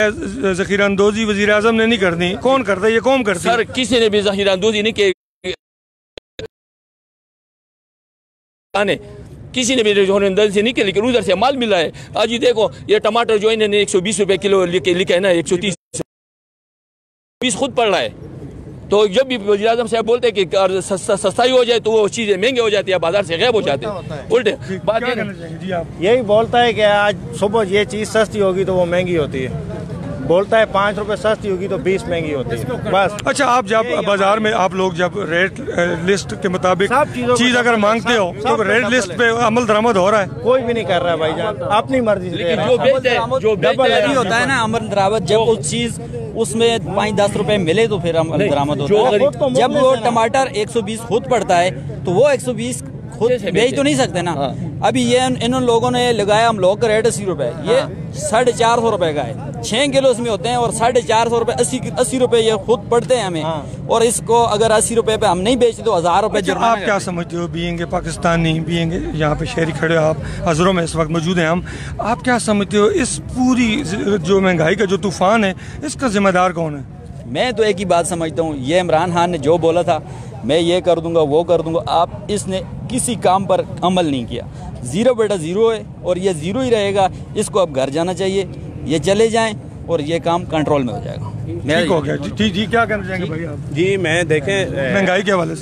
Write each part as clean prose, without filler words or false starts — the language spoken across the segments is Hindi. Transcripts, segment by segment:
ज़ख़ीरा अंदोज़ी वज़ीर आज़म ने नहीं करनी, कौन करता है? ये कौम करती है। सर किसी ने भी ज़ख़ीरा अंदोज़ी नहीं की, किसी ने भी अंदर से नहीं किया, लेकिन उधर से माल मिला है। आज ये देखो, ये टमाटर जो इन्होंने 120 रुपए किलो लिखा है ना, 130 खुद पड़ रहा है। तो जब भी वज़ीर आज़म साहब बोलते हैं कि सस्ताई हो जाए तो वो चीज़ें महंगी हो जाती है, बाजार से गायब हो जाते हैं। उल्टे बात यही बोलता है कि आज सुबह ये चीज़ सस्ती होगी तो वो महंगी होती है, बोलता है 5 रुपए सस्ती होगी तो 20 महंगी होती है बस। अच्छा, आप जब बाजार में आप लोग जब रेट लिस्ट के मुताबिक चीज अगर मांगते हो तो रेट लिस्ट पे अमल दरामद हो रहा है? कोई भी नहीं कर रहा है भाईजान, अपनी मर्जी से। जो नहीं होता है ना अमल दरामद, जब उस चीज उसमें 5-10 रुपए मिले तो फिर अमल दरामद होता है। जब वो टमाटर 120 खुद पड़ता है तो वो 120 खुद बेच तो नहीं सकते ना। अभी ये इन लोगों ने लगाया हम लोग का रेट 80 रुपए, ये 450 रुपए का है। 6 किलो इसमें होते हैं और 450 रुपए 80 रुपए ये खुद पड़ते हैं हमें। और इसको अगर 80 रुपए पे हम नहीं बेचते तो 1000 रुपए जुर्माना। आप क्या समझते हो, बीइंग पाकिस्तानी, बीइंग यहाँ पे शहरी खड़े हो आप, हजरों में इस वक्त मौजूद हैं हम, आप क्या समझते हो इस पूरी जो महंगाई का जो तूफान है इसका जिम्मेदार कौन है? मैं तो एक ही बात समझता हूँ, ये इमरान खान ने जो बोला था मैं ये कर दूंगा वो कर दूंगा, आप इसने किसी काम पर अमल नहीं किया। 0 बेटा 0 है और ये 0 ही रहेगा। इसको अब घर जाना चाहिए, ये चले जाएं और ये काम कंट्रोल में हो जाएगा। ठीक हो गया जी। जी क्या कहना चाहेंगे भाई आप? जी मैं देखें महंगाई के हवाले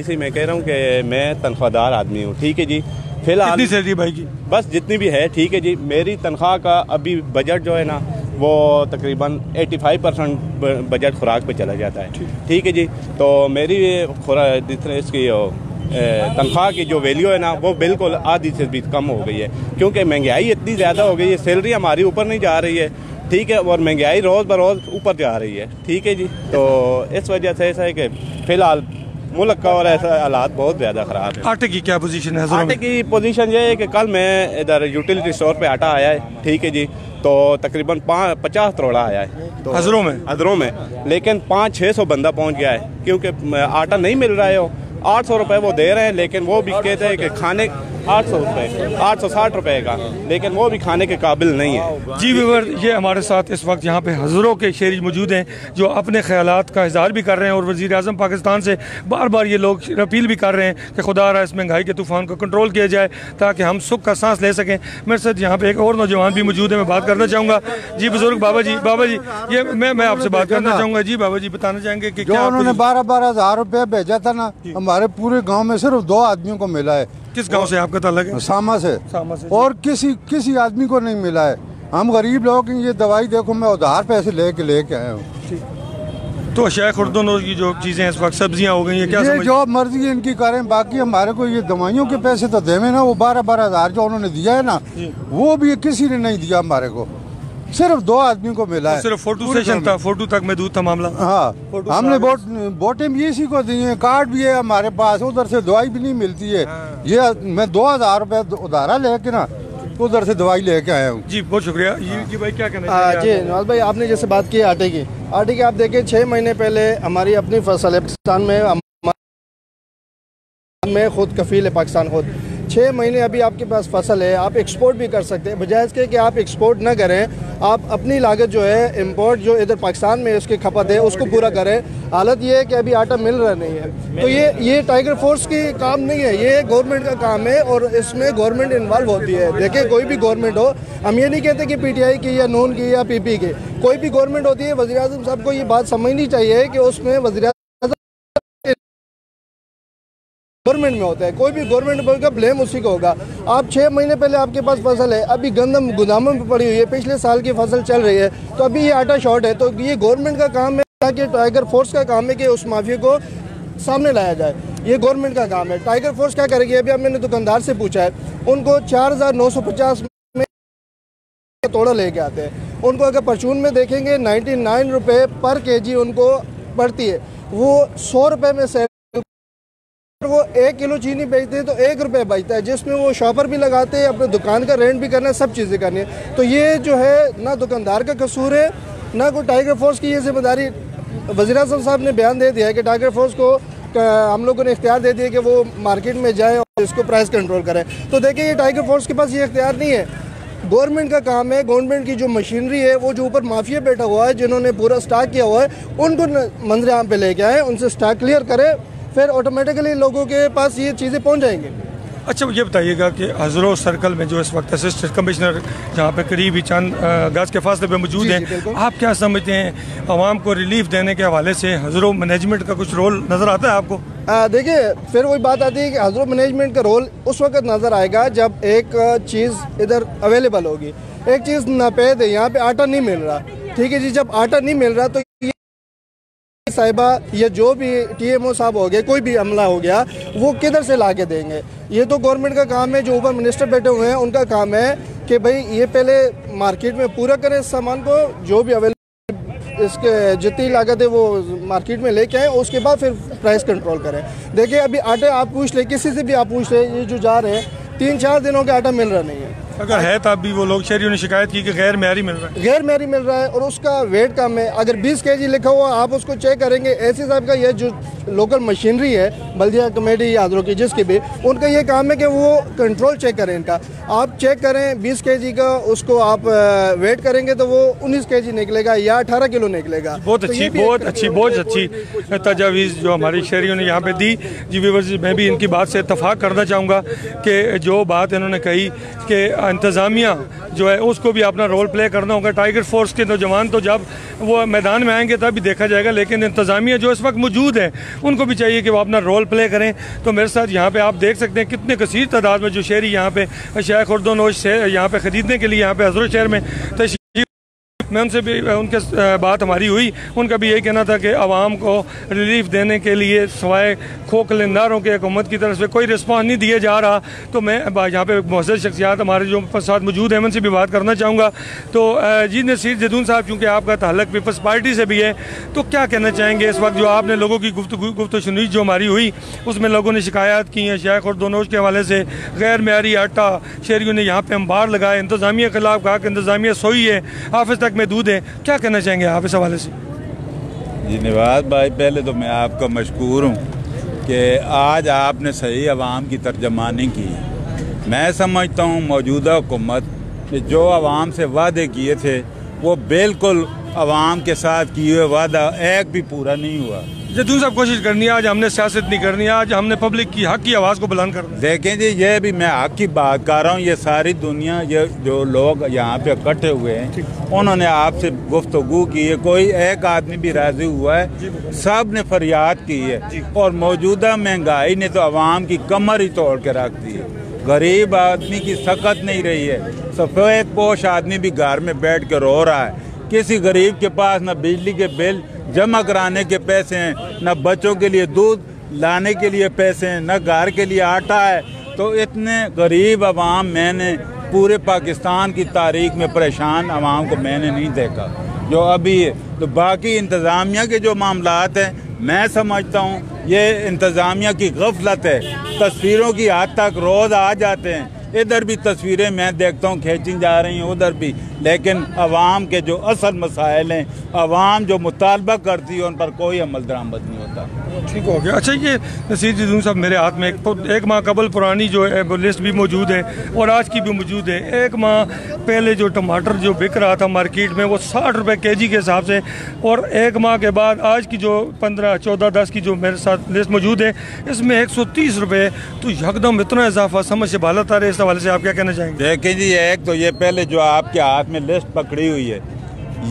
से, मैं कह रहा हूँ कि मैं तनख्वाहदार आदमी हूँ, ठीक है जी। फिलहाल कितनी सैलरी भाई की? बस जितनी भी है, ठीक है जी। मेरी तनख्वाह का अभी बजट जो है ना वो तकरीबन 85% बजट खुराक पे चला जाता है, ठीक है जी। तो मेरी इसकी तनख्वाह की जो वैल्यू है ना वो बिल्कुल आधी से भी कम हो गई है, क्योंकि महंगाई इतनी ज़्यादा हो गई है। सैलरी हमारी ऊपर नहीं जा रही है, ठीक है, और महंगाई रोज़ बरोज़ ऊपर जा रही है, ठीक है जी। तो इस वजह से ऐसा है कि फ़िलहाल मुल्क का और ऐसा हालात बहुत ज़्यादा ख़राब है। आटे की क्या पोजीशन है? आटे की पोजीशन ये है कि कल मैं इधर यूटिलिटी स्टोर पे आटा आया है, ठीक है जी। तो तकरीबन 50 तोड़ा आया है तो हजरों में, लेकिन 500-600 बंदा पहुंच गया है, क्योंकि आटा नहीं मिल रहा है। 800 रुपये वो दे रहे हैं, लेकिन वो भी कहते हैं कि खाने 800 रुपये 860 रुपये का, लेकिन वो भी खाने के काबिल नहीं है। जी व्यूअर, ये हमारे साथ इस वक्त यहाँ पे हज़रों के शहरी मौजूद हैं जो अपने ख्यालात का इज़हार भी कर रहे हैं और वज़ीर आज़म पाकिस्तान से बार बार ये लोग अपील भी कर रहे हैं कि खुदा रहा इस महंगाई के तूफ़ान को कंट्रोल किया जाए ताकि हम सुख का सांस ले सकें। मेरे साथ यहाँ पे एक और नौजवान भी मौजूद है, मैं बात करना चाहूँगा। जी बुजुर्ग बाबा जी, ये मैं आपसे बात करना चाहूँगा। जी बाबा जी बताना चाहेंगे कि क्या उन्होंने 12-12 हज़ार रुपया भेजा था ना, हमारे पूरे गाँव में सिर्फ 2 आदमियों को मिला है। किस गांव से आपका ताल्लुक है? सामा से। और किसी आदमी को नहीं मिला है। हम गरीब लोग, ये दवाई देखो मैं उधार पैसे लेके आया हूँ। तो अशिया खुर्दनों की जो चीजें इस वक्त सब्जियां हो गई हैं, क्या ये जो मर्जी इनकी करें, बाकी हमारे को ये दवाइयों के पैसे तो देवे ना, वो 12-12 हज़ार जो उन्होंने दिया है ना वो भी किसी ने नहीं दिया हमारे को, सिर्फ 2 आदमी को मिला है। सिर्फ फोटो सेशन था, फोटो तक महदूद था मामला। हाँ, हमने वोटें भी इसी को दी है, कार्ड भी है हमारे पास, उधर से दवाई भी नहीं मिलती है। ये मैं 2000 रुपये उधारा लेके ना उधर से दवाई लेके आया हूँ। जी बहुत शुक्रिया। जी भाई क्या कहना है? जी नवाज भाई, आपने जैसे बात की आटे की आप देखें 6 महीने पहले हमारी अपनी फसल है पाकिस्तान में खुद कफील है पाकिस्तान खुद। 6 महीने अभी आपके पास फसल है, आप एक्सपोर्ट भी कर सकते हैं, बजाय इसके कि आप एक्सपोर्ट ना करें, आप अपनी लागत जो है इंपोर्ट जो इधर पाकिस्तान में उसकी खपत है उसको पूरा करें। हालत ये है कि अभी आटा मिल रहा नहीं है, तो ये टाइगर फोर्स की काम नहीं है, ये गवर्नमेंट का काम है और इसमें गवर्नमेंट इन्वॉल्व होती है। देखिए कोई भी गवर्नमेंट हो, हम ये नहीं कहते कि PTI की या नून की या PP की, कोई भी गवर्नमेंट होती है, वज़ीर आज़म साहब को ये बात समझनी चाहिए कि उसमें वज़ीर गवर्नमेंट में होता है, कोई भी गवर्नमेंट का ब्लेम उसी को होगा। आप 6 महीने पहले आपके पास फसल है, अभी गंदम गोदामों में पड़ी हुई है, पिछले साल की फसल चल रही है, तो अभी ये आटा शॉर्ट है। तो ये गवर्नमेंट का काम है कि टाइगर फोर्स का काम है कि उस माफिया को सामने लाया जाए, ये गवर्नमेंट का काम है। टाइगर फोर्स क्या करेगी? अभी अब मैंने दुकानदार से पूछा है, उनको 4950 में तोड़ा लेके आते हैं। उनको अगर परचून में देखेंगे 99 रुपये पर kg उनको पड़ती है, वो 100 रुपये में से वो 1 किलो चीनी बेचते हैं तो 1 रुपये बचता है, जिसमें वो शॉपर भी लगाते हैं, अपने दुकान का रेंट भी करना है, सब चीज़ें करनी है। तो ये जो है ना दुकानदार का कसूर है ना कोई टाइगर फोर्स की ये जिम्मेदारी। वज़ीर आज़म साहब ने बयान दे दिया है कि टाइगर फोर्स को हम लोगों ने इख्तियार दे दिया कि वो मार्केट में जाए और इसको प्राइस कंट्रोल करें। तो देखिए ये टाइगर फोर्स के पास ये इख्तियार नहीं है, गवर्नमेंट का काम है, गवर्नमेंट की जो मशीनरी है वो जो ऊपर माफिया बैठा हुआ है जिन्होंने पूरा स्टॉक किया हुआ है उनको मंजर आम पे लेके आए, उनसे स्टॉक क्लियर करें, फिर ऑटोमेटिकली लोगों के पास ये चीज़ें पहुंच जाएंगी। अच्छा ये बताइएगा कि हज़रो सर्कल में जो इस वक्त असिस्टेंट कमिश्नर जहाँ पे करीब ही चंद गज के फासले पे मौजूद हैं, आप क्या समझते हैं आवाम को रिलीफ देने के हवाले से हज़रो मैनेजमेंट का कुछ रोल नज़र आता है आपको? देखिए फिर वही बात आती है कि हज़रो मैनेजमेंट का रोल उस वक्त नज़र आएगा जब एक चीज़ इधर अवेलेबल होगी। एक चीज़ नापेद है, यहाँ पे आटा नहीं मिल रहा, ठीक है जी, जब आटा नहीं मिल रहा तो साहिबा या जो भी टीएमओ साहब हो गए, कोई भी अमला हो गया, वो किधर से ला के देंगे? ये तो गवर्नमेंट का काम है, जो ऊपर मिनिस्टर बैठे हुए हैं उनका काम है कि भाई ये पहले मार्केट में पूरा करें इस सामान को, जो भी अवेलेबल इसके जितनी लागत है वो मार्केट में लेके आए, उसके बाद फिर प्राइस कंट्रोल करें। देखिए अभी आटे आप पूछ ले, किसी से भी आप पूछ ले, ये जो जा रहे हैं 3-4 दिनों का आटा मिल रहा नहीं है। अगर है तब भी वो लोग शहरियों ने शिकायत की कि गैर मेयारी मिल रहा है, गैर मेयारी मिल रहा है और उसका वेट कम है। अगर 20 kg लिखा हुआ आप उसको चेक करेंगे, ऐसे साहब का ये जो लोकल मशीनरी है बल्दिया कमेटी यादरों की, जिसकी भी उनका ये काम है कि वो कंट्रोल चेक करें इनका। आप चेक करें 20 kg का, उसको आप वेट करेंगे तो वो 19 kg निकलेगा या 18 किलो निकलेगा। बहुत अच्छी तजावीज़ जो हमारी शहरियों ने यहाँ पे दी जी। व्यूअर्स मैं भी इनकी बात से इत्तफाक करना चाहूँगा कि जो बात इन्होंने कही कि इंतज़ामिया जो है उसको भी अपना रोल प्ले करना होगा। टाइगर फोर्स के नौजवान तो जब वो मैदान में आएंगे तब भी देखा जाएगा, लेकिन इंतज़ामिया जो इस वक्त मौजूद है उनको भी चाहिए कि वो अपना रोल प्ले करें। तो मेरे साथ यहाँ पे आप देख सकते हैं कितने कसीर तादाद में जो शहरी यहाँ पे शेख खुर्दोनोश यहाँ पे ख़रीदने के लिए यहाँ पे हज़रो शहर में तशरीफ़, मैं उनसे भी उनके बात हमारी हुई, उनका भी यही कहना था कि आवाम को रिलीफ देने के लिए सिवाय खोखलेंदारों के हुकूमत की तरफ से कोई रिस्पॉन्स नहीं दिया जा रहा। तो मैं यहाँ पे मुअज़्ज़ज़ शख्सियात हमारे जो साथ मौजूद हैं उनसे भी बात करना चाहूँगा। तो जी नसीर जदून साहब, चूँकि आपका ताल्लुक पीपल्स पार्टी से भी है, तो क्या कहना चाहेंगे इस वक्त जो आपने लोगों की गुफ्तगू सुनी जो हमारी हुई, उसमें लोगों ने शिकायत की है शेख और दोनों के हवाले से गैर मेयारी आटा शहरियों ने यहाँ पर अंबार लगाए, इंतज़ामिया के खिलाफ कहा कि इंतज़ामिया सोई है, ऑफिस तक में दूध है। क्या कहना चाहेंगे आप इस हवाले से? जी नवाज भाई, पहले तो मैं आपका मशकूर हूँ कि आज आपने सही आवाम की तर्जमानी की। मैं समझता हूँ मौजूदा हुकूमत ने जो आवाम से वादे किए थे वो बिल्कुल आवाम के साथ किए हुए वादा एक भी पूरा नहीं हुआ। जदून साहब कोशिश करनी है, आज हमने सियासत नहीं करनी है, आज हमने पब्लिक की हक की आवाज़ को बुलंद करना है। देखें जी, ये भी मैं हक की बात कर रहा हूँ, ये सारी दुनिया, ये जो लोग यहाँ पे इकट्ठे हुए हैं उन्होंने आपसे गुफ्तगू की है, कोई एक आदमी भी राजी हुआ है, सब ने फरियाद की है। और मौजूदा महंगाई ने तो आवाम की कमर ही तोड़ के रख दी है। गरीब आदमी की सकत नहीं रही है, सफ़ेद पोश आदमी भी घर में बैठ के रो रहा है। किसी गरीब के पास न बिजली के बिल जमा कराने के पैसे हैं, न बच्चों के लिए दूध लाने के लिए पैसे हैं, न घर के लिए आटा है। तो इतने गरीब आवाम मैंने पूरे पाकिस्तान की तारीख में परेशान आवाम को मैंने नहीं देखा जो अभी है। तो बाकी इंतज़ामिया के जो मामलात हैं, मैं समझता हूँ ये इंतज़ामिया की गफलत है। तस्वीरों की हद तक रोज़ आ जाते हैं, इधर भी तस्वीरें मैं देखता हूँ खींची जा रही हैं, उधर भी, लेकिन आवाम के जो असल मसाइल हैं, आवाम जो मुतालबा करती है उन पर कोई अमल दरामद नहीं होता। ठीक हो गया। अच्छा ये नसीर जदून साहब, मेरे हाथ में एक माह कबल पुरानी जो है वो लिस्ट भी मौजूद है और आज की भी मौजूद है। एक माह पहले जो टमाटर जो बिक रहा था मार्केट में वो 60 रुपये kg के हिसाब से, और एक माह के बाद आज की जो 15, 14, 10 की जो मेरे साथ लिस्ट मौजूद है इसमें 130 रुपये। तो यकदम इतना इजाफा समझ से बाला था। इस हवाले से आप क्या कहना चाहेंगे? देखें जी, एक तो ये पहले जो आपके हाथ में लिस्ट पकड़ी हुई है,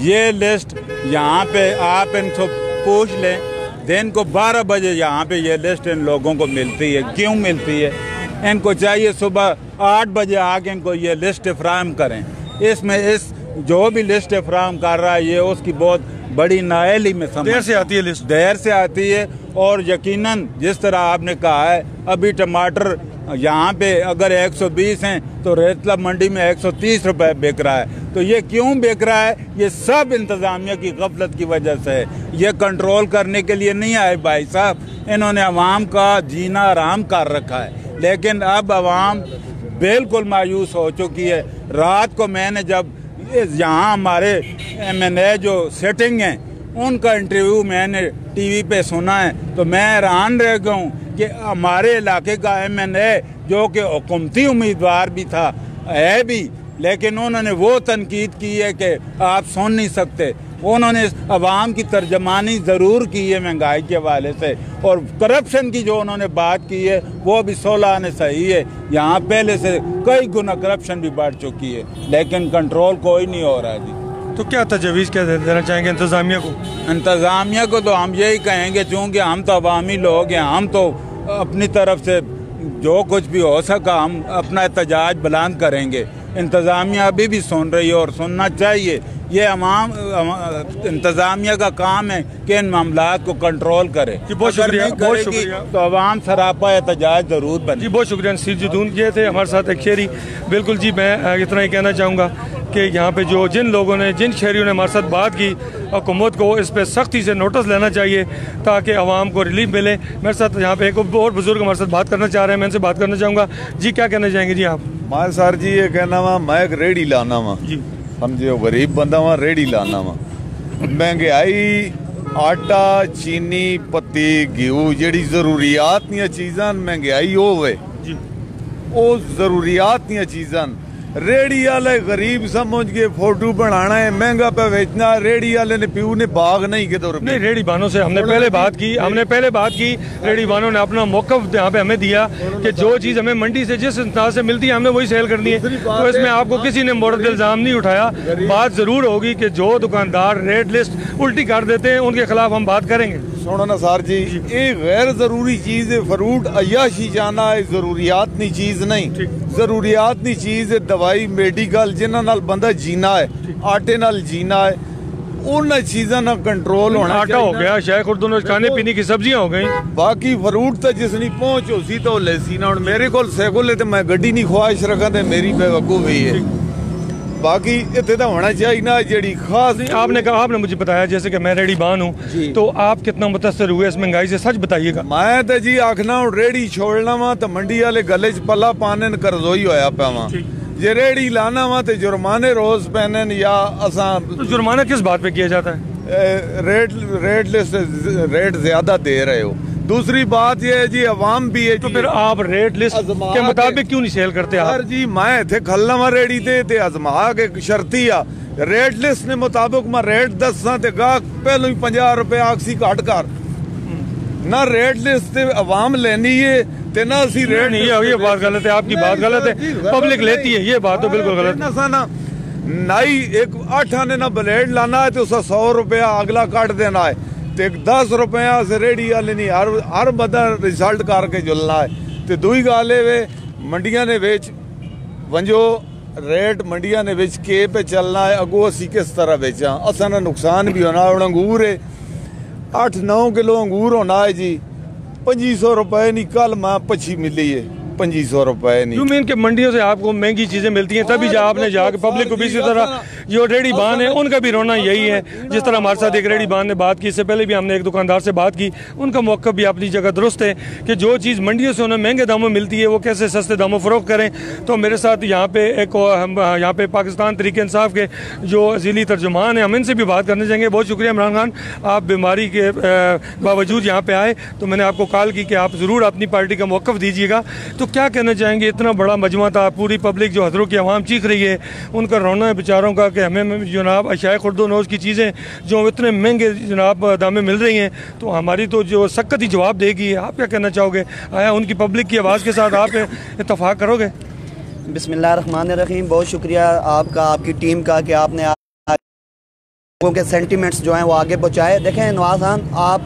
ये लिस्ट यहाँ पे आप इनको पूछ लें, दिन को 12 बजे यहाँ पे ये लिस्ट इन लोगों को मिलती है। क्यों मिलती है? इनको चाहिए सुबह 8 बजे आके इनको ये लिस्ट फ्राहम करें। इसमें इस जो भी लिस्ट फ्राहम कर रहा है ये उसकी बहुत बड़ी नाअहली में समझ, देर से आती है लिस्ट, देर से आती है। और यकीनन जिस तरह आपने कहा है, अभी टमाटर यहाँ पे अगर 120 हैं तो रेतला मंडी में 130 रुपये बिक रहा है। तो ये क्यों बिक रहा है? ये सब इंतज़ामिया की गफलत की वजह से है। ये कंट्रोल करने के लिए नहीं आए भाई साहब, इन्होंने आवाम का जीना आराम कर रखा है। लेकिन अब आवाम बिल्कुल मायूस हो चुकी है। रात को मैंने जब यहाँ हमारे MNA जो सेटिंग हैं उनका इंटरव्यू मैंने टीवी पे सुना है तो मैं हैरान रह गया हूँ कि हमारे इलाके का MNA जो कि हुकूमती उम्मीदवार भी था है भी, लेकिन उन्होंने वो तनकीद की है कि आप सुन नहीं सकते। उन्होंने अवाम की तर्जमानी ज़रूर की है महंगाई के हवाले से, और करप्शन की जो उन्होंने बात की है वो भी 16 आने सही है। यहाँ पहले से कई गुना करप्शन भी बढ़ चुकी है, लेकिन कंट्रोल कोई नहीं हो रहा जी। तो क्या तजवीज़ क्या देना चाहेंगे इंतज़ामिया को? इंतज़ामिया को तो हम यही कहेंगे, चूँकि हम तो अवामी लोग हैं, हम तो अपनी तरफ से जो कुछ भी हो सका हम अपना एहतजाज बुलंद करेंगे। इंतज़ामिया अभी भी सुन रही है और सुनना चाहिए। ये इंतज़ामिया का काम है कि इन मामलात को कंट्रोल करे। जी बहुत शुक्रिया, बहुत शुक्रिया। तो अवाम सरापा एहतजाज ज़रूर बने। जी बहुत शुक्रिया। नसीर जदून ये थे हमारे साथ एक शहरी। बिल्कुल जी, मैं इतना ही कहना चाहूँगा कि यहाँ पे जो जिन लोगों ने, जिन शहरियों ने हमारे साथ बात की, हुकूमत को इस पर सख्ती से नोटिस लेना चाहिए ताकि आवाम को रिलीफ मिले। मेरे साथ यहाँ पे एक और बुजुर्ग हमारे साथ बात करना चाह रहे हैं, मैं इनसे बात करना चाहूँगा। जी क्या कहना चाहेंगे जी आप? मैं सर जी ये कहना वा, मैं एक रेड़ी लाना वा जी, समझो गरीब बंदा वा, रेड़ी लाना वा। महंगाई आटा चीनी पत्ती घ्यू जेड़ी जरूरियात दियां चीज़ां महंगाई होवे जी, वो जरूरियात दियां चीज़ां रेड़ी वाले गरीब समझ के फोटो बनाना है, महंगा पे बेचना। रेड़ी वाले ने प्यू ने बाग नहीं के दौर नहीं, रेड़ी बानों से हमने पहले बात की, रेड़ी बानों ने अपना मौक़िफ़ यहाँ पे हमें दिया कि जो चीज़ हमें मंडी से जिस अंदाज से मिलती है हमने वही सेल करनी है। तो इसमें आपको किसी ने मोरद इल्ज़ाम नहीं उठाया। बात ज़रूर होगी कि जो दुकानदार रेट लिस्ट उल्टी कर देते हैं उनके खिलाफ हम बात करेंगे। सुनो ना सर जी, ये गैर जरूरी चीज़ है, फ्रूट अयाशी जाना है, जरूरियात नहीं चीज़ नहीं। जरूरियात नहीं चीज़ है दवाई मेडिकल जिन्हां नाल बंदा जीना है, आटे नाल जीना है, उन चीज़ों ना कंट्रोल होना। आटा हो गया, शायद खुर्दुन खाने पीने की सब्जियां हो गई, बाकी फ्रूट तो जिसनी पहुंच हो सी तो लेसी ना। मेरे को सैकल है तो मैं गड्डी नहीं ख्वाहिश रखा तो मेरी बेवकूफ़ी है। बाकी इतने तो होना चाहिए ना जेड़ी खास। आपने कहा, आपने मुझे बताया जैसे कि मैं रेडी बान हूँ, तो आप कितना मुतासर हुए इस महंगाई से, सच बताइएगा। मैं तो जी आखना हूँ रेडी छोड़ना वा तो मंडी वाले गले च पला पाने करजोई होया पे वा। जे रेडी लाना वा तो जुर्माने रोज पहने या असा। तो जुर्माना किस बात पे किया जाता है? रेट ज्यादा दे रहे हो। दूसरी बात ये है जी अवाम भी है। तो फिर आप रेट लिस्ट के मुताबिक क्यों नहीं सेल करते? सर जी मैं इतने खलना वा रेडी ते अजमा के शर्ती आ रेट लिस्ट ने मुताबिक मैं रेट दसा ते गाहक पहले ही 50 रुपए आखसी घट कर ना। रेट लिस्ट ते अवाम लेनी है ते ना सी रेट नहीं। ये बात गलत है, आपकी बात गलत है, पब्लिक लेती है, ये बात तो बिल्कुल गलत है ना। नाई एक 8 आने ना ब्लेड लाना है तो उसे 100 रुपया अगला काट देना है, तो 10 रुपया से रेडी वाले नहीं हर बंदा रिजल्ट करके जुलना है। तो दुई गल वे मंडिया ने बेच वंजो रेट मंडिया ने बेच के पे चलना है, अगो असी किस तरह बेचा, असा ना नुकसान भी होना। और अंगूर है 8-9 किलो अंगूर होना है जी 2500 रुपए नहीं, कल मैं 25 मिली है 2500 रुपए नहीं। यू मीन के मंडियों से आपको महंगी चीजें मिलती हैं, तभी आपने जाके पब्लिक को भी इसी तरह जो रेडी बान है उनका भी रोना यही है। जिस तरह हमारे साथ एक रेडी बान ने बात की, इससे पहले भी हमने एक दुकानदार से बात की, उनका मौका भी अपनी जगह दुरुस्त है कि जो चीज़ मंडियों से उन्हें महंगे दामों में मिलती है वो कैसे सस्ते दामों फरोख्त करें। तो मेरे साथ यहाँ पे एक यहाँ पे पाकिस्तान तहरीक इंसाफ के जो ज़िली तर्जुमान हैं, हम इनसे भी बात करने जाएंगे। बहुत शुक्रिया इमरान खान, आप बीमारी के बावजूद यहाँ पे आए, तो मैंने आपको कॉल की कि आप ज़रूर अपनी पार्टी का मौक़िफ़ दीजिएगा। तो क्या कहना चाहेंगे, इतना बड़ा मजमा था, पूरी पब्लिक जो हज़रों की आवाम चीख रही है, उनका रोना है बेचारों का कि हमें जनाब अशाए खुर्दोनोश की चीज़ें जो इतने महंगे जनाब दामे मिल रही हैं, तो हमारी तो जो सख्त ही जवाब देगी। आप क्या कहना चाहोगे? आया उनकी पब्लिक की आवाज़ के साथ आप इत्तफाक करोगे? बिस्मिल्लाहिर्रहमानिर्रहीम। बहुत शुक्रिया आपका, आपकी टीम का कि आपने लोगों के सेंटिमेंट्स जो हैं वो आगे पहुँचाए। देखें नवाज़ खान, आप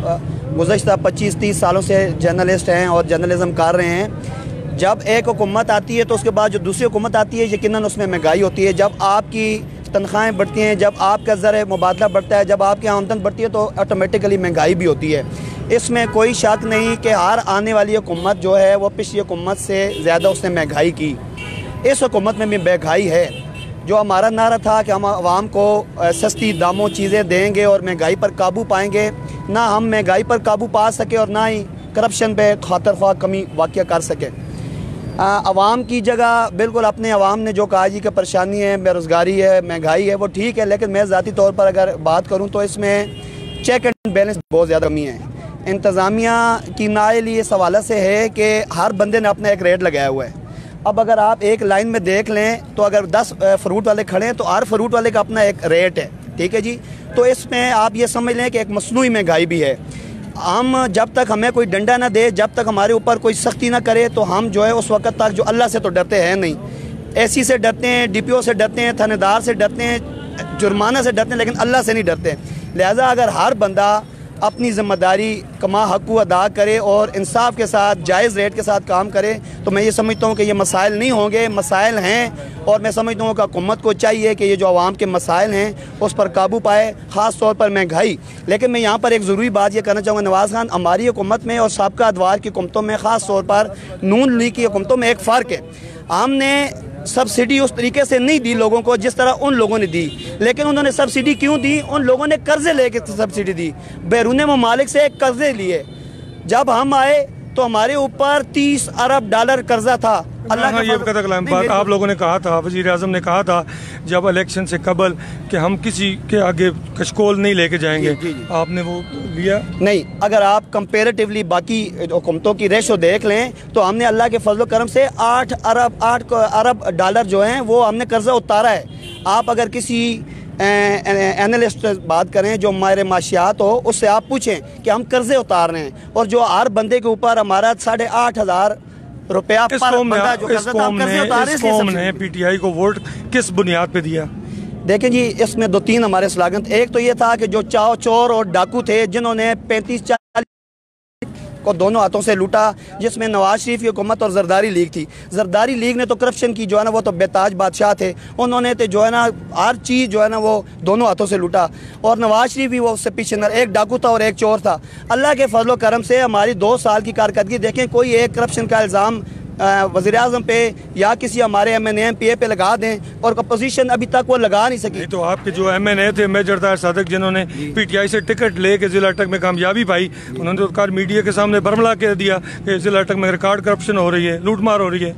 गुज़श्ता 25-30 सालों से जर्नलिस्ट हैं और जर्नलिज़म कर रहे हैं। जब एक हुकूमत आती है तो उसके बाद जो दूसरी हुकूमत आती है यकीनन उसमें महंगाई होती है। जब आपकी तनख्वाहें बढ़ती हैं, जब आपका ज़र मुबादला बढ़ता है, जब आपकी आमदन बढ़ती है तो ऑटोमेटिकली महंगाई भी होती है। इसमें कोई शक नहीं कि हर आने वाली हुकूमत जो है वो पिछली हुकूमत से ज़्यादा उसने महंगाई की। इस हुकूमत में भी महंगाई है। जो हमारा नारा था कि हम आवाम को सस्ती दामों चीज़ें देंगे और महंगाई पर काबू पाएंगे, ना हम महंगाई पर काबू पा सके और ना ही करप्शन पे खातर ख्वाह कमी वाक़या कर सके। आवाम की जगह बिल्कुल अपने आवाम ने जो कहा जी कि परेशानी है, बेरोज़गारी है, महंगाई है, वो ठीक है, लेकिन मैं ज़ाती तौर पर अगर बात करूँ तो इसमें चेक एंड बैलेंस बहुत ज़्यादा कमी है। इंतज़ामिया की नाइल इस हवाले से है कि हर बंदे ने अपना एक रेट लगाया हुआ है। अब अगर आप एक लाइन में देख लें तो अगर 10 फ्रूट वाले खड़े हैं तो हर फ्रूट वाले का अपना एक रेट है, ठीक है जी। तो इसमें आप ये समझ लें कि एक मसनूई महंगाई भी है। हम जब तक हमें कोई डंडा ना दे, जब तक हमारे ऊपर कोई सख्ती ना करे, तो हम जो है उस वक्त तक जो अल्लाह से तो डरते हैं नहीं, एसी से डरते हैं, DPO से डरते हैं, थानेदार से डरते हैं, जुर्माना से डरते हैं, लेकिन अल्लाह से नहीं डरते। लिहाजा अगर हर बंदा अपनी ज़िम्मेदारी कमा हक़ अदा करे और इंसाफ के साथ जायज़ रेट के साथ काम करे तो मैं ये समझता हूँ कि ये मसाइल नहीं होंगे। मसाइल हैं और मैं समझता हूँ कि हुकूमत को चाहिए कि ये जो आवाम के मसाइल हैं उस पर काबू पाए, ख़ास तौर पर महंगाई। लेकिन मैं यहाँ पर एक ज़रूरी बात ये कहना चाहूँगा नवाज़ खान, हमारी हुकूमत में और साबका अदवार की हुकूमतों में, ख़ास तौर पर नून लीग की हुकूमतों में एक फ़र्क है। हमने सब्सिडी उस तरीके से नहीं दी लोगों को जिस तरह उन लोगों ने दी, लेकिन उन्होंने सब्सिडी क्यों दी? उन लोगों ने कर्जे लेके सब्सिडी दी, बैरून ममालिक से कर्जे लिए। जब हम आए तो हमारे ऊपर 30 अरब डॉलर कर्जा था। अल्लाह ये बात आप लोगों ने कहा था, वज़ीर आज़म ने कहा था जब इलेक्शन से कबल कि हम किसी के आगे कशकोल नहीं लेके जाएंगे। जी। आपने वो लिया नहीं। अगर आप कंपेरेटिवली बाकी हुकूमतों की रेशो देख लें तो हमने अल्लाह के फजल करम से 8 अरब डॉलर जो हैं वो हमने कर्जा उतारा है। आप अगर किसी एनालिस्ट बात करें जो हमारे माशियात हो, उससे आप पूछें कि हम कर्जे उतार रहे हैं, और जो हर बंदे के ऊपर हमारा 8,500 रुपया पर बंदा जो कर्जा था, हम कर्जे उतार रहे हैं। ने PTI को वोट किस बुनियाद पे दिया? देखें जी, इसमें 2-3 हमारे स्लोगन। एक तो ये था कि जो चोर और डाकू थे जिन्होंने 35-40 को दोनों हाथों से लूटा, जिसमें नवाज शरीफ की हुकूमत और जरदारी लीग थी। जरदारी लीग ने तो करप्शन की जो है ना, वो तो बेताज बादशाह थे, उन्होंने तो जो है ना हर चीज़ जो है ना वो दोनों हाथों से लूटा, और नवाज शरीफ भी वो उससे पीछे न, एक डाकू था और एक चोर था। अल्लाह के फजलो करम से हमारी 2 साल की कारकर्दगी देखें, कोई एक करप्शन का इल्ज़ाम वज़ीर आज़म पे या किसी हमारे MNA MPA पे लगा दें, और अपोजिशन अभी तक वो लगा नहीं सकी। तो आपके जो MNA थे मेजर ताहिर सादिक, जिन्होंने PTI से टिकट लेके ज़िला अटक में कामयाबी पाई, उन्होंने तो कार मीडिया के सामने बरमला के दिया कि ज़िला अटक में रिकॉर्ड करप्शन हो रही है, लूटमार हो रही है।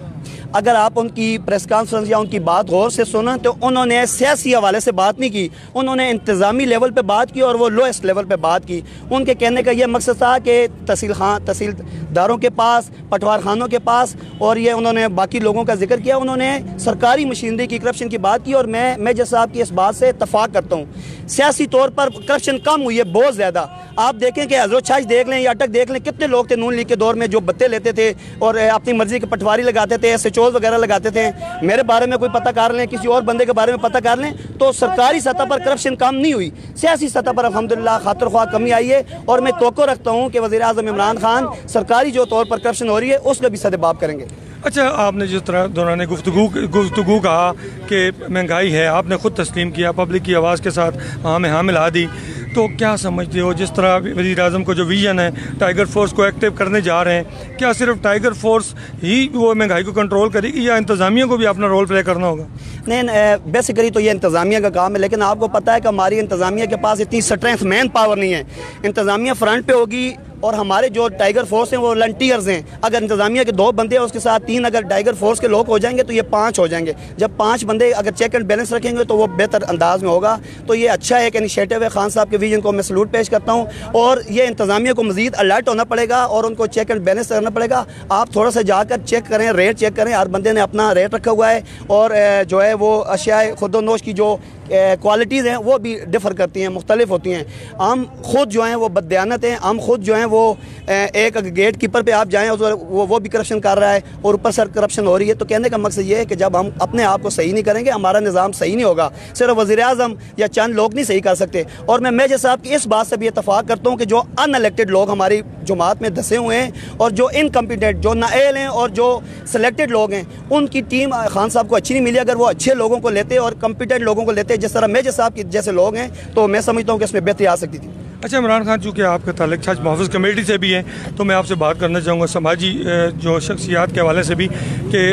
अगर आप उनकी प्रेस कॉन्फ्रेंस या उनकी बात गौर से सुना तो उन्होंने सियासी हवाले से बात नहीं की, उन्होंने इंतज़ामी लेवल पे बात की और वो लोएस्ट लेवल पे बात की। उनके कहने का ये मकसद था कि तहसीलदारों के पास, पटवार खानों के पास, और ये उन्होंने बाकी लोगों का जिक्र किया, उन्होंने सरकारी मशीनरी की करप्शन की बात की, और मैं मेजर साहब की इस बात से इत्तफाक करता हूँ। सियासी तौर पर करप्शन कम हुई है बहुत ज़्यादा। आप देखें कि हज़रत शाह देख लें या अटक देख लें, कितने लोग थे नून लीग के दौर में जो बत्ते लेते थे और अपनी मर्जी के पटवारी लगाते थे, SHOs वगैरह लगाते थे। मेरे बारे में कोई पता कर लें, किसी और बंदे के बारे में पता कर लें, तो सरकारी सतह पर करप्शन कम नहीं हुई, सियासी सतह पर अल्हम्दुलिल्लाह खातिर ख्वाह कमी आई है। और मैं तवक्को रखता हूँ कि वज़ीर आज़म इमरान खान सरकारी जो तौर पर करप्शन हो रही है उसका भी सदबाब करेंगे। अच्छा, आपने जिस तरह दौरान गुफ्तगू कहा कि महंगाई है, आपने ख़ुद तस्लीम किया, पब्लिक की आवाज़ के साथ हाँ मिला दी, तो क्या समझते हो जिस तरह वज़ीर आज़म को जो विजन है टाइगर फोर्स को एक्टिव करने जा रहे हैं, क्या सिर्फ टाइगर फोर्स ही वो महंगाई को कंट्रोल करेगी या इंतज़ामिया को भी अपना रोल प्ले करना होगा? नहीं, बेसिकली तो ये इंतज़ामिया का काम है, लेकिन आपको पता है कि हमारी इंतज़ामिया के पास इतनी स्ट्रेंथ, मैन पावर नहीं है। इंतज़ामिया फ्रंट पे होगी और हमारे जो टाइगर फोर्स हैं वो वॉलंटियर्स हैं। अगर इंतज़ामिया के 2 बंदे हैं, उसके साथ 3 अगर टाइगर फोर्स के लोग हो जाएंगे तो ये 5 हो जाएंगे। जब 5 बंदे अगर चेक एंड बैलेंस रखेंगे तो वो बेहतर अंदाज में होगा। तो ये अच्छा एक इनिशिएटिव है, खान साहब के विजन को मैं सलूट पेश करता हूँ। और ये इंतज़ामिया को मज़ीद अलर्ट होना पड़ेगा और उनको चेक एंड बैलेंस करना पड़ेगा। आप थोड़ा सा जाकर चेक करें, रेट चेक करें, हर बंदे ने अपना रेट रखा हुआ है, और जो है वो अशिया खुदोनोश की जो क्वालिटीज़ हैं वो भी डिफ़र करती हैं, मुख्तलिफ होती हैं। हम खुद जो हैं वो बददियानत हैं, हम खुद जो हैं वो एक गेट कीपर पे आप जाएं वो भी करप्शन कर रहा है और ऊपर से करप्शन हो रही है। तो कहने का मकसद ये है कि जब हम अपने आप को सही नहीं करेंगे हमारा निज़ाम सही नहीं होगा। सिर्फ वज़ीर आज़म या चंद लोग नहीं सही कर सकते। और मैं मेजर साहब की इस बात से भी इत्तफाक करता हूँ कि जो अनइलेक्टेड लोग हमारी जमात में धसे हुए हैं और जो इनकम्पिटेंट, जो नाअहल हैं और जो सिलेक्टेड लोग हैं, उनकी टीम खान साहब को अच्छी नहीं मिली। अगर वो अच्छे लोगों को लेते और कम्पिटेंट लोगों को लेते जिस तरह मेजर साहब के जैसे लोग हैं, तो मैं समझता हूँ कि इसमें बेहतरी आ सकती थी। अच्छा इमरान खान, चूँकि आपका ताल्लुक छज महफूज कमेटी से भी है, तो मैं आपसे बात करना चाहूँगा समाजी जो शख्सियात के हवाले से भी कि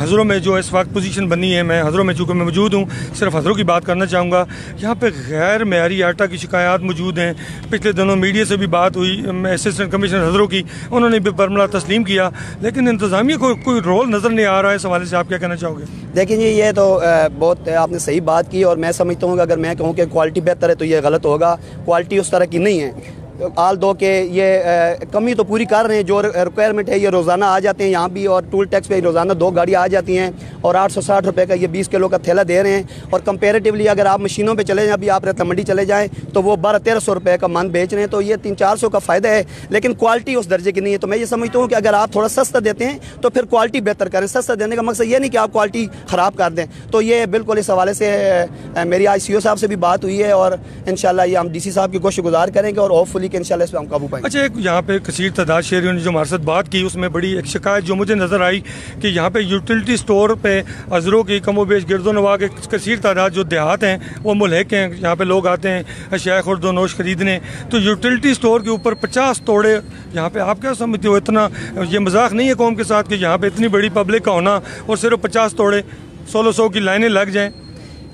हज़रों में जो इस वक्त पोजीशन बनी है, मैं हज़रों में चूँकि मैं मौजूद हूँ, सिर्फ हज़रों की बात करना चाहूँगा। यहाँ पे गैर मेयारी आटा की शिकायत मौजूद हैं। पिछले दिनों मीडिया से भी बात हुई, असिस्टेंट कमिश्नर हज़रों की, उन्होंने भी बरमला तस्लीम किया, लेकिन इंतज़ामिया को कोई रोल नज़र नहीं आ रहा है। इस हवाले से आप क्या कहना चाहोगे? देखिए जी, ये तो बहुत आपने सही बात की और मैं समझता हूँ कि अगर मैं कहूँ कि क्वालिटी बेहतर है तो ये गलत होगा। क्वालिटी उस तरह की नहीं है। आल दो के ये कमी तो पूरी कर रहे हैं, जो रिक्वायरमेंट है ये रोज़ाना आ जाते हैं यहाँ भी, और टूल टैक्स पे रोज़ाना 2 गाड़ी आ जाती हैं और 860 रुपये का ये 20 किलो का थैला दे रहे हैं। और कंपेरेटिवली अगर आप मशीनों पे चले जाएँ, अभी आप रत्ता मंडी चले जाएँ तो वो 1200-1300 रुपये का मन बेच रहे हैं, तो ये 300-400 का फ़ायदा है, लेकिन क्वालिटी उस दर्जे की नहीं है। तो मैं ये समझता हूँ कि अगर आप थोड़ा सस्ता देते हैं तो फिर क्वालिटी बेहतर करें। सस्ता देने का मकसद ये नहीं कि आप क्वालिटी ख़राब कर दें। तो ये बिल्कुल इस हवाले से मेरी आज CO साहब से भी बात हुई है, और इंशाल्लाह ये हम DC साहब की कोशिश गुजार करेंगे और होपफुली कि इंशाल्लाह इस पर हम काबू पाएंगे। अच्छा, एक यहाँ पे कसीर तादाद शहरियों ने जो हमारे साथ बात की, उसमें बड़ी एक शिकायत जो मुझे नज़र आई कि यहाँ पे यूटिलिटी स्टोर पे अजरों की कमोबेश गिरदो नवा के कसीर तादाद जो देहात हैं वो मुल्हक हैं, यहाँ पे लोग आते हैं अशिया खुर्दोनोश खरीदने, तो यूटिलिटी स्टोर के ऊपर 50 तोड़े यहाँ पे आप क्या समझते हो? इतना ये मजाक नहीं है कौम के साथ कि यहाँ पे इतनी बड़ी पब्लिक का होना और सिर्फ 50 तोड़े 1600 की लाइनें लग जाएँ?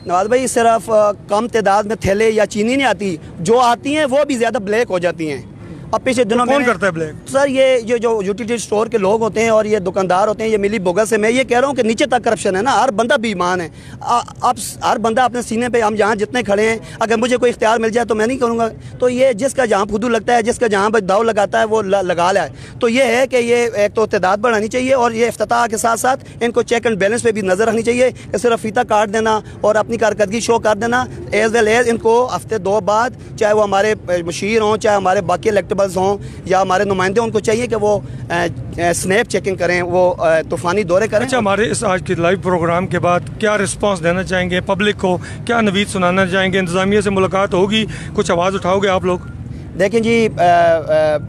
नवाज भाई, सिर्फ कम तादाद में थैले या चीनी नहीं आती, जो आती हैं वो भी ज़्यादा ब्लैक हो जाती हैं। अब पिछले दिनों में कौन करता है ब्लैक? सर ये जो यूटिलिटी स्टोर के लोग होते हैं और ये दुकानदार होते हैं, ये मिली बोगस है। मैं ये कह रहा हूँ कि नीचे तक करप्शन है ना, हर बंदा बेईमान है। आप हर बंदा अपने सीने पे, हम जहाँ जितने खड़े हैं, अगर मुझे कोई इख्तियार मिल जाए तो मैं नहीं करूँगा। तो ये जिसका जहाँ फुदू लगता है, जिसका जहाँ पर दाव लगाता है वो लगा लाए। तो ये है कि ये एक तो तादाद बढ़ानी चाहिए, और ये इफ्तिताह के साथ साथ इनको चेक एंड बैलेंस पे भी नज़र रखनी चाहिए कि सिर्फ फीता काट देना और अपनी कारकर्दगी शो कर देना, एज वेल एज इनको हफ्ते 2 बाद, चाहे वो हमारे मशीर हों, चाहे हमारे बाकी इलेक्टेबल्स हों या हमारे नुमाइंदे, उनको चाहिए कि वो स्नैप चेकिंग करें, वो तूफ़ानी दौरे करें। अच्छा, हमारे इस आज के लाइव प्रोग्राम के बाद क्या रिस्पांस देना चाहेंगे पब्लिक को, क्या नवीद सुनाना चाहेंगे? इंतज़ामिया से मुलाकात होगी, कुछ आवाज़ उठाओगे आप लोग? देखें जी,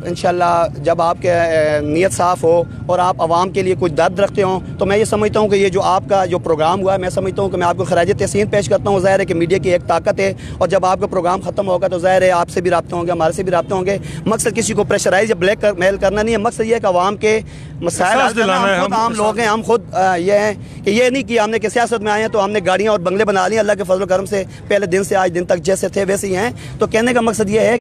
इंशाल्लाह जब आपके नीयत साफ़ हो और आप आवाम के लिए कुछ दर्द रखते हो, तो मैं ये समझता हूँ कि ये जो आपका जो प्रोग्राम हुआ है, मैं समझता हूँ कि मैं आपको खराज तहसीन पेश करता हूँ। ज़ाहिर है कि मीडिया की एक ताकत है, और जब आपका प्रोग्राम ख़त्म होगा तो ज़ाहिर है आपसे भी रब्ते होंगे, हमारे से भी रब्ते होंगे। मकसद किसी को प्रेशराइज या ब्लैक मेल करना नहीं है, मकसद ये है कि आवाम के मसाइल हम आम लोग हैं, हम खुद ये हैं कि ये नहीं कि हमने कि सियासत में आए हैं तो हमने गाड़ियाँ और बंगले बना लिए। अल्लाह के फजल करम से पहले दिन से आज दिन तक जैसे थे वैसे ही हैं। तो कहने का मकसद ये है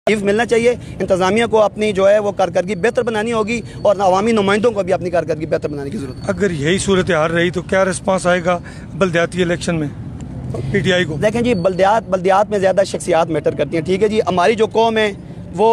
मिलना चाहिए, इंतजामिया को अपनी जो है वो कारकर्दगी बेहतर बनानी होगी, और अवामी नुमाइंदों को भी अपनी कारकर्दगी बेहतर बनाने की जरूरत है। अगर यही सूरत हाल रही तो क्या रिस्पांस आएगा बल्दियाती इलेक्शन में PTI को? देखें जी, बल्दियात में ज़्यादा शख्सियात मैटर करती हैं। ठीक है जी, हमारी जो कौम है वो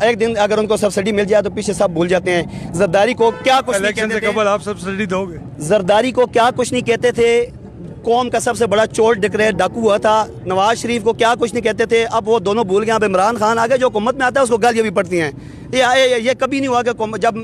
एक दिन अगर उनको सब्सिडी मिल जाए तो पीछे सब भूल जाते हैं। जरदारी को क्या कुछ इलेक्शन से कबल आप सब्सिडी दोगे? जरदारी को क्या कुछ नहीं कहते थे, कौम का सबसे बड़ा चोर डाकू हुआ था। नवाज शरीफ को क्या कुछ नहीं कहते थे, अब वो दोनों भूल गए। अब इमरान खान आ गए, जो हुकूमत में आता है उसको गालियाँ भी पड़ती हैं। ये कभी नहीं हुआ कि जब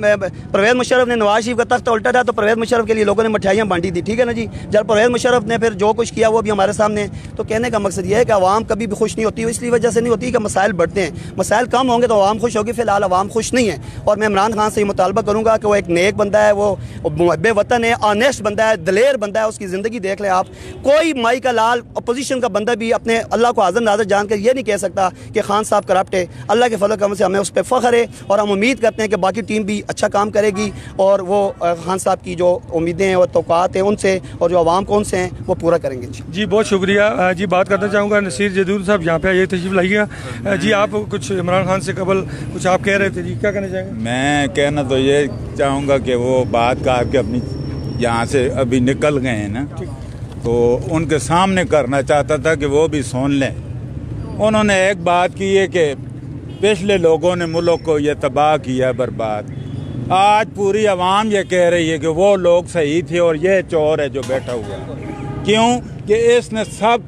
परवेज़ मुशर्रफ ने नवाज शरीफ का तख्ता उल्टा था तो परवेज़ मुशर्रफ के लिए लोगों ने मिठाइयाँ बांटी थी, ठीक है ना जी। जब परवेज़ मुशर्रफ ने फिर जो कुछ किया वो भी हमारे सामने। तो कहने का मकसद ये है कि आवाम कभी भी खुश नहीं होती, इसलिए वजह से नहीं होती कि मसाइल बढ़ते हैं। मसाइल कम होंगे तो आवाम खुश होगी, फिलहाल आवाम खुश नहीं है। और मैं इमरान खान से ये मुतालबा करूँगा कि वो एक नेक बंदा है, वो मुहब्बे वतन है, ऑनेस्ट बंदा है, दलेर बंदा है, उसकी ज़िंदगी देख लें आप। कोई माई का लाल अपोजिशन का बंदा भी अपने अल्लाह को हाज़िर नाज़िर जान कर ये नहीं कह सकता कि खान साहब करप्ट है। अल्लाह के फजल करम से हमें उस पर फ़ख्र है, और हम उम्मीद करते हैं कि बाकी टीम भी अच्छा काम करेगी, और वो खान साहब की जो उम्मीदें हैं और तौक़ात हैं उनसे, और जो आवाम को उनसे हैं, वो पूरा करेंगे जी। बहुत शुक्रिया जी। बात करना चाहूँगा नसीर जदूद साहब, यहाँ पे आइए, तशरीफ़ लाइएगा जी। आप कुछ इमरान खान से कबल कुछ आप कह रहे थे जी, क्या कहना चाहेंगे? मैं कहना तो ये चाहूँगा कि वो बात का आपके अपनी यहाँ से अभी निकल गए हैं ना, तो उनके सामने करना चाहता था कि वो भी सुन लें। उन्होंने एक बात की है कि पिछले लोगों ने मुल्क को ये तबाह किया, बर्बाद। आज पूरी आवाम ये कह रही है कि वो लोग सही थे और ये चोर है जो बैठा हुआ है। क्यों कि इसने सब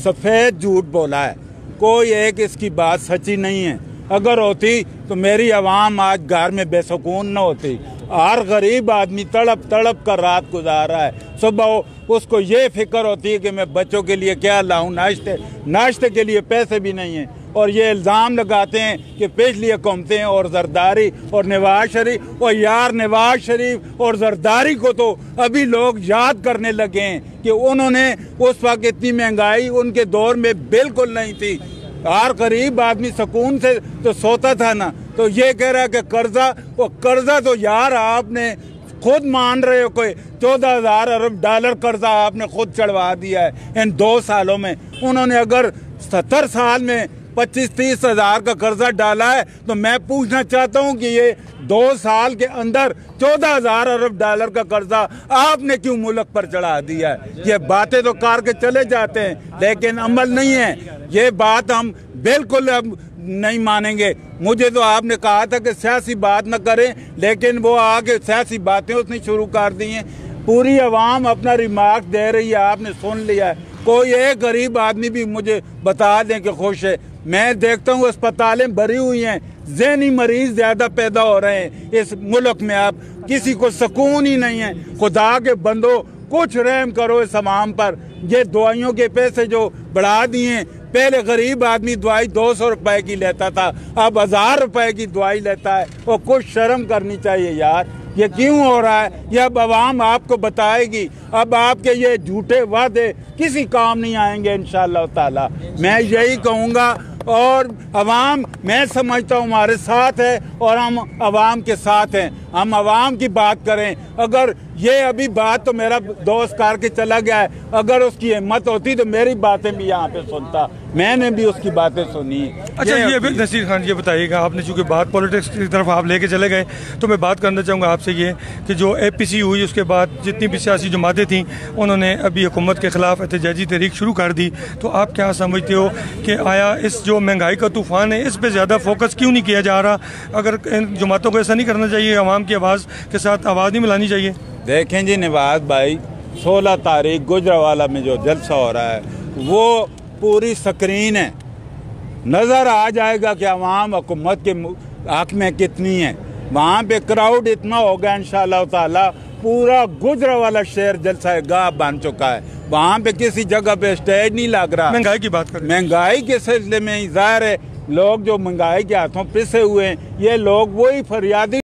सफ़ेद झूठ बोला है, कोई एक इसकी बात सच्ची नहीं है। अगर होती तो मेरी आवाम आज घर में बेसुकून न होती। हर गरीब आदमी तड़प तड़प कर रात गुजार रहा है। सुबह उसको ये फिक्र होती है कि मैं बच्चों के लिए क्या लाऊं, नाश्ते के लिए पैसे भी नहीं हैं। और ये इल्ज़ाम लगाते हैं कि पिछली हुकूमतें और जरदारी और नवाज शरीफ, और यार नवाज शरीफ और जरदारी को तो अभी लोग याद करने लगे हैं कि उन्होंने उस वक्त इतनी महंगाई उनके दौर में बिल्कुल नहीं थी। हर गरीब आदमी सुकून से तो सोता था ना। तो ये कह रहा है कि कर्जा, वो कर्जा तो यार आपने खुद मान रहे हो, कोई 14,000 अरब डॉलर कर्जा आपने खुद चढ़वा दिया है इन 2 सालों में। उन्होंने अगर 70 साल में 25-30 हज़ार का कर्जा डाला है तो मैं पूछना चाहता हूं कि ये 2 साल के अंदर 14,000 अरब डॉलर का कर्जा आपने क्यों मुल्क पर चढ़ा दिया है? ये बातें तो कार के चले जाते हैं लेकिन अमल नहीं है। ये बात हम बिल्कुल अब नहीं मानेंगे। मुझे तो आपने कहा था कि सियासी बात न करें, लेकिन वो आगे सियासी बातें उसने शुरू कर दी हैं। पूरी आवाम अपना रिमार्क दे रही है, आपने सुन लिया है। कोई एक गरीब आदमी भी मुझे बता दें कि खुश है। मैं देखता हूँ अस्पतालें भरी हुई हैं, ज़हनी मरीज ज़्यादा पैदा हो रहे हैं इस मुल्क में। अब किसी को सुकून ही नहीं है। खुदा के बंदो, कुछ रहम करो इस अवाम पर। ये दवाइयों के पैसे जो बढ़ा दिए, पहले गरीब आदमी दवाई 200 रुपए की लेता था, अब 1000 रुपए की दवाई लेता है। और कुछ शर्म करनी चाहिए यार। ये क्यों हो रहा है? ये अब अवाम आपको बताएगी। अब आपके ये झूठे वादे किसी काम नहीं आएंगे इंशाअल्लाह ताला। मैं यही कहूँगा। और अवाम, मैं समझता हूँ हमारे साथ है और हम अवाम के साथ हैं। हम अवाम की बात करें। अगर ये अभी बात तो मेरा दोस्त करके चला गया है, अगर उसकी हिम्मत होती तो मेरी बातें भी यहाँ पे सुनता। मैंने भी उसकी बातें सुनी। अच्छा, ये नसीर खान, ये बताइएगा, आपने चूंकि बात पॉलिटिक्स की तरफ आप लेके चले गए, तो मैं बात करना चाहूँगा आपसे ये कि जो APC हुई, उसके बाद जितनी भी सियासी जमातें थीं, उन्होंने अभी हुकूमत के खिलाफ एहतजाजी तहरीक शुरू कर दी। तो आप क्या समझते हो कि आया इस जो महंगाई का तूफान है, इस पर ज़्यादा फोकस क्यों नहीं किया जा रहा? अगर इन जमातों को ऐसा नहीं करना चाहिए, आवाम की आवाज़ के साथ आवाज़ नहीं मिलानी चाहिए? देखें जी नवाज भाई, 16 तारीख गुजरावाला में जो जलसा हो रहा है वो पूरी स्क्रीन है। नज़र आ जाएगा कि अवाम हुकूमत के हक में कितनी है। वहाँ पे क्राउड इतना होगा इंशाअल्लाह ताला, पूरा गुजरावाला शहर जलसा गाह बन चुका है। वहाँ पे किसी जगह पे स्टेज नहीं लग रहा। महंगाई की बात करें, महंगाई के सिलसिले में ज़ाहिर है लोग जो महंगाई के हाथों पिसे हुए हैं, ये लोग वही फरियादी